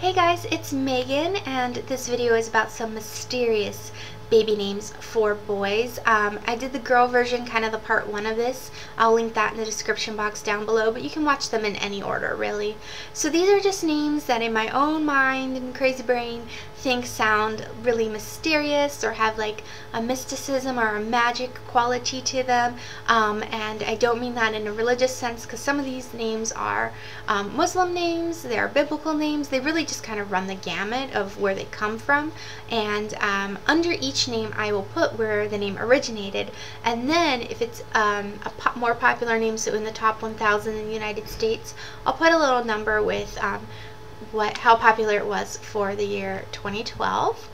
Hey guys, it's Megan, and this video is about some mysterious baby names for boys. I did the girl version, kind of the part 1 of this. I'll link that in the description box down below, but you can watch them in any order, really. So these are just names that in my own mind and crazy brain think sound really mysterious or have like a mysticism or a magic quality to them, and I don't mean that in a religious sense, because some of these names are Muslim names, they're biblical names, they really just kind of run the gamut of where they come from, and under each name I will put where the name originated, and then if it's more popular name, so in the top 1,000 in the United States, I'll put a little number with how popular it was for the year 2012.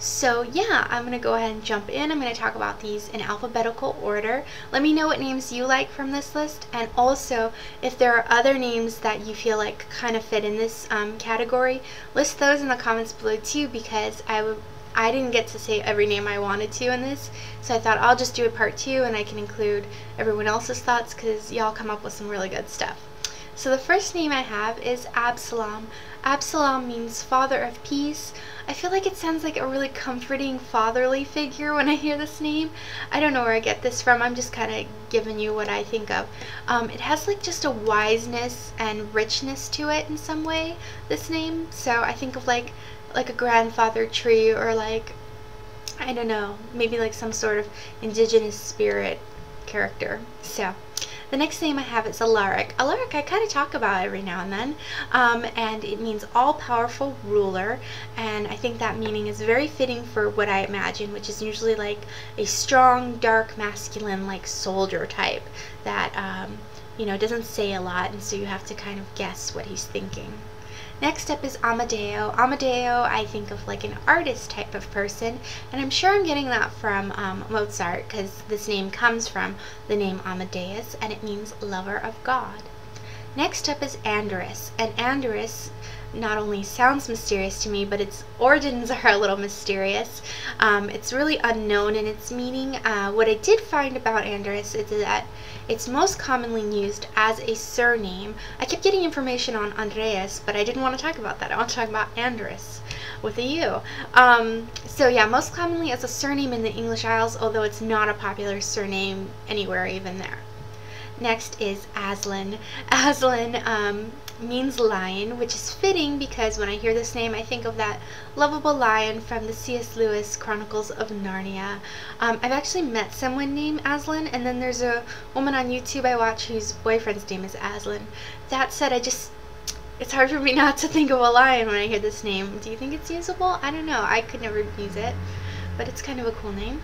So yeah, I'm going to go ahead and jump in. I'm going to talk about these in alphabetical order. Let me know what names you like from this list, and also if there are other names that you feel like kind of fit in this category, list those in the comments below too, because I didn't get to say every name I wanted to in this, so I thought I'll just do a part 2 and I can include everyone else's thoughts because y'all come up with some really good stuff. So the first name I have is Absalom. Absalom means father of peace. I feel like it sounds like a really comforting fatherly figure when I hear this name. I don't know where I get this from. I'm just kind of giving you what I think of. It has like just a wiseness and richness to it in some way, this name. So I think of like a grandfather tree, or like, I don't know, maybe like some sort of indigenous spirit character. So the next name I have is Alaric. Alaric I kind of talk about every now and then, and it means all-powerful ruler, and I think that meaning is very fitting for what I imagine, which is usually like a strong, dark, masculine, like soldier type that, you know, doesn't say a lot, and so you have to kind of guess what he's thinking. Next up is Amedeo. Amedeo, I think of like an artist type of person, and I'm sure I'm getting that from Mozart, because this name comes from the name Amadeus, and it means lover of God. Next up is Anderus, and Anderus not only sounds mysterious to me, but its origins are a little mysterious. It's really unknown in its meaning. What I did find about Anderus is that it's most commonly used as a surname. I kept getting information on Andreas, but I didn't want to talk about that. I want to talk about Anderus with a U. So yeah, most commonly as a surname in the English Isles, although it's not a popular surname anywhere even there. Next is Aslan. Aslan means lion, which is fitting because when I hear this name I think of that lovable lion from the C.S. Lewis Chronicles of Narnia. I've actually met someone named Aslan, and then there's a woman on YouTube I watch whose boyfriend's name is Aslan. That said, it's hard for me not to think of a lion when I hear this name. Do you think it's usable? I don't know. I could never use it, but it's kind of a cool name.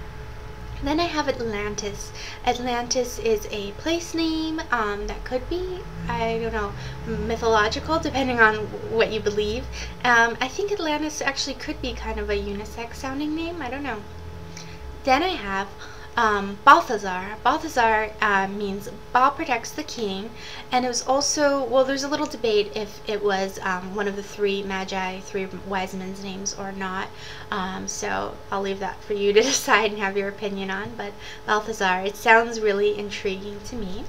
Then I have Atlantis. Atlantis is a place name that could be, I don't know, mythological, depending on what you believe. I think Atlantis actually could be kind of a unisex sounding name. I don't know. Then I have Balthazar. Balthazar means Baal protects the king, and it was also, well, there's a little debate if it was one of the 3 magi, 3 wise men's names or not, so I'll leave that for you to decide and have your opinion on, but Balthazar, it sounds really intriguing to me.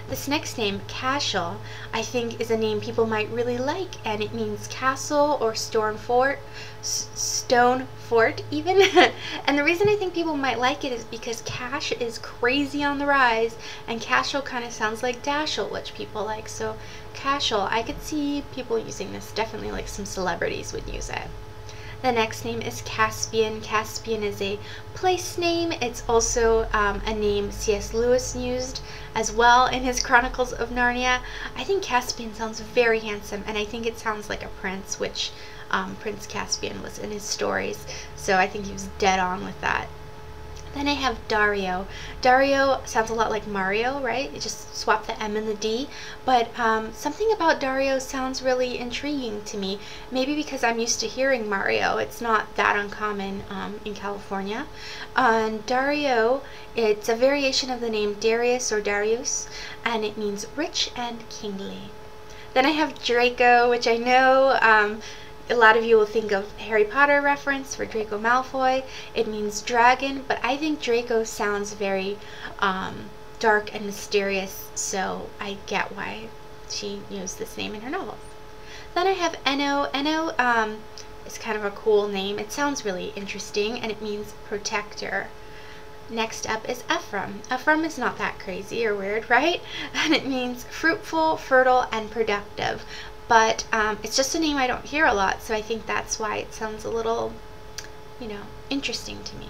This next name, Cashel, I think is a name people might really like, and it means castle or stone fort even. And the reason I think people might like it is because Cash is crazy on the rise, and Cashel kind of sounds like Dashel, which people like. So Cashel, I could see people using this. Definitely like some celebrities would use it. The next name is Caspian. Caspian is a place name. It's also a name C.S. Lewis used as well in his Chronicles of Narnia. I think Caspian sounds very handsome, and I think it sounds like a prince, which Prince Caspian was in his stories, so I think he was dead on with that. Then I have Dario. Dario sounds a lot like Mario, right? You just swap the M and the D, but something about Dario sounds really intriguing to me. Maybe because I'm used to hearing Mario. It's not that uncommon in California. And Dario, it's a variation of the name Darius or Darius, and it means rich and kingly. Then I have Draco, which I know a lot of you will think of Harry Potter reference for Draco Malfoy. It means dragon, but I think Draco sounds very dark and mysterious, so I get why she used this name in her novels. Then I have Ehno. Ehno is kind of a cool name. It sounds really interesting, and it means protector. Next up is Ephraim. Ephraim is not that crazy or weird, right? And it means fruitful, fertile, and productive. But it's just a name I don't hear a lot, so I think that's why it sounds a little, you know, interesting to me.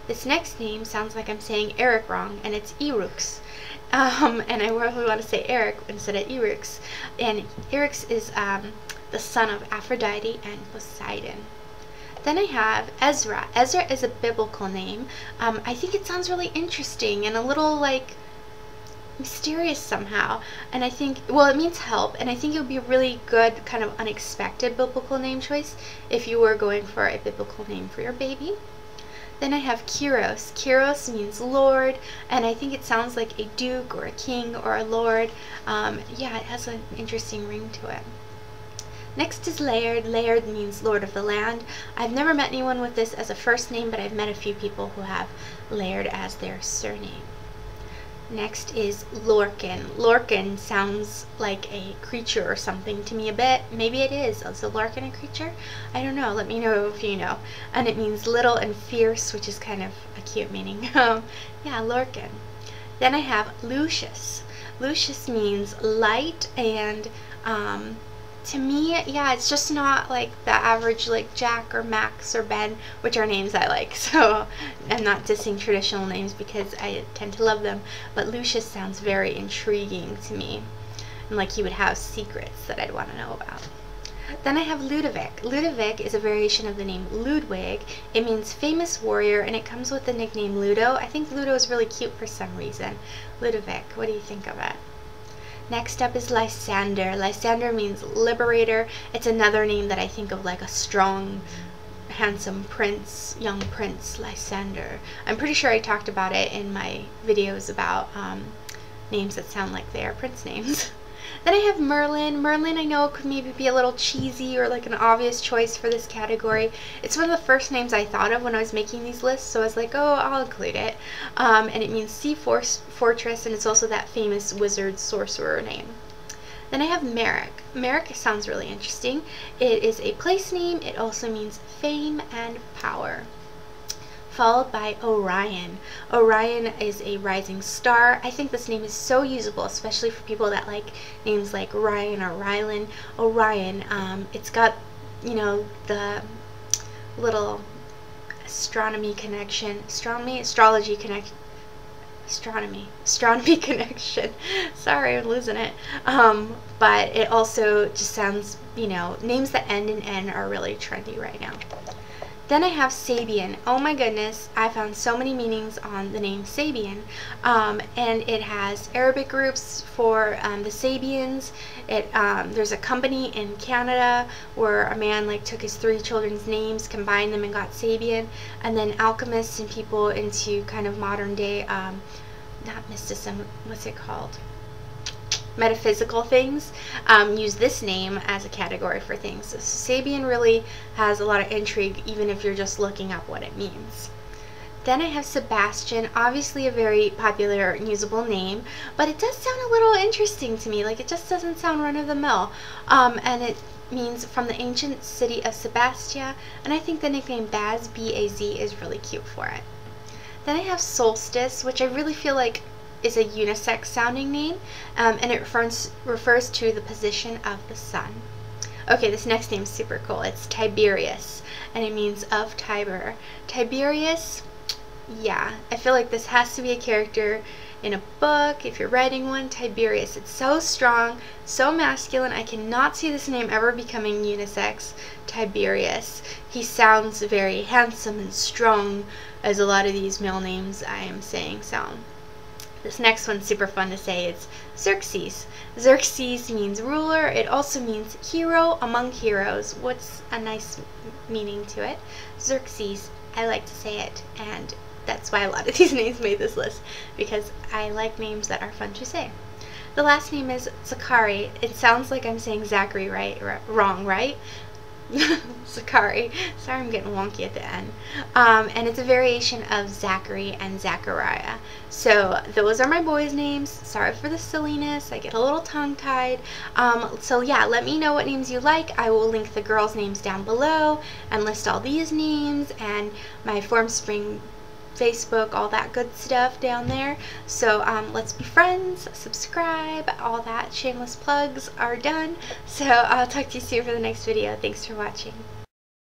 This next name sounds like I'm saying Eryx wrong, and it's Eryx. And I really want to say Eric instead of Eryx. And Eryx is the son of Aphrodite and Poseidon. Then I have Ezra. Ezra is a biblical name. I think it sounds really interesting and a little like mysterious somehow. And I think, well, it means help, and I think it would be a really good kind of unexpected biblical name choice if you were going for a biblical name for your baby. Then I have Kiros. Kiros means Lord, and I think it sounds like a duke or a king or a lord. Yeah, it has an interesting ring to it. Next is Laird. Laird means Lord of the Land. I've never met anyone with this as a first name, but I've met a few people who have Laird as their surname. Next is Lorcan. Lorcan sounds like a creature or something to me a bit. Maybe it is. Is a Lorcan a creature? I don't know. Let me know if you know. And it means little and fierce, which is kind of a cute meaning. Yeah, Lorcan. Then I have Lucius. Lucius means light, and to me, yeah, it's just not like the average like Jack or Max or Ben, which are names I like. So I'm not dissing traditional names because I tend to love them, but Lucius sounds very intriguing to me, and like he would have secrets that I'd want to know about. Then I have Ludovic. Ludovic is a variation of the name Ludwig. It means famous warrior, and it comes with the nickname Ludo. I think Ludo is really cute for some reason. Ludovic, what do you think of it? Next up is Lysander. Lysander means liberator. It's another name that I think of like a strong, handsome prince, young prince, Lysander. I'm pretty sure I talked about it in my videos about names that sound like they are prince names. Then I have Merlin. Merlin I know could maybe be a little cheesy or like an obvious choice for this category. It's one of the first names I thought of when I was making these lists, so I was like, oh, I'll include it. And it means sea fortress, and it's also that famous wizard sorcerer name. Then I have Merrick. Merrick sounds really interesting. It is a place name. It also means fame and power. Followed by Orion. Orion is a rising star. I think this name is so usable, especially for people that like names like Ryan or Rylan. Orion, it's got, you know, the little astronomy connection, astrology connection. Astronomy connection. Sorry, I'm losing it. But it also just sounds, you know, names that end in N are really trendy right now. Then I have Sabian. Oh my goodness, I found so many meanings on the name Sabian. And it has Arabic roots for the Sabians. There's a company in Canada where a man like took his 3 children's names, combined them, and got Sabian. And then alchemists and people into kind of modern day, not mysticism, what's it called? Metaphysical things, use this name as a category for things. So Sabian really has a lot of intrigue, even if you're just looking up what it means. Then I have Sebastian, obviously a very popular and usable name, but it does sound a little interesting to me. Like, it just doesn't sound run-of-the-mill. And it means from the ancient city of Sebastia, and I think the nickname Baz, B-A-Z, is really cute for it. Then I have Solstice, which I really feel like is a unisex sounding name, and it refers to the position of the sun. Okay, this next name is super cool. It's Tiberius, and it means of Tiber. Tiberius, yeah, I feel like this has to be a character in a book, if you're writing one. Tiberius, it's so strong, so masculine. I cannot see this name ever becoming unisex. Tiberius, he sounds very handsome and strong, as a lot of these male names I am saying sound. This next one's super fun to say. It's Xerxes. Xerxes means ruler. It also means hero among heroes. What's a nice meaning to it? Xerxes, I like to say it, and that's why a lot of these names made this list, because I like names that are fun to say. The last name is Zakari. It sounds like I'm saying Zachary wrong, right? Zakari. Sorry, I'm getting wonky at the end. And it's a variation of Zakari and Zachariah. So those are my boys' names. Sorry for the silliness. I get a little tongue-tied. So yeah, let me know what names you like. I will link the girls' names down below and list all these names and my Formspring Facebook, all that good stuff down there. So let's be friends, subscribe, all that shameless plugs are done. So I'll talk to you soon for the next video. Thanks for watching.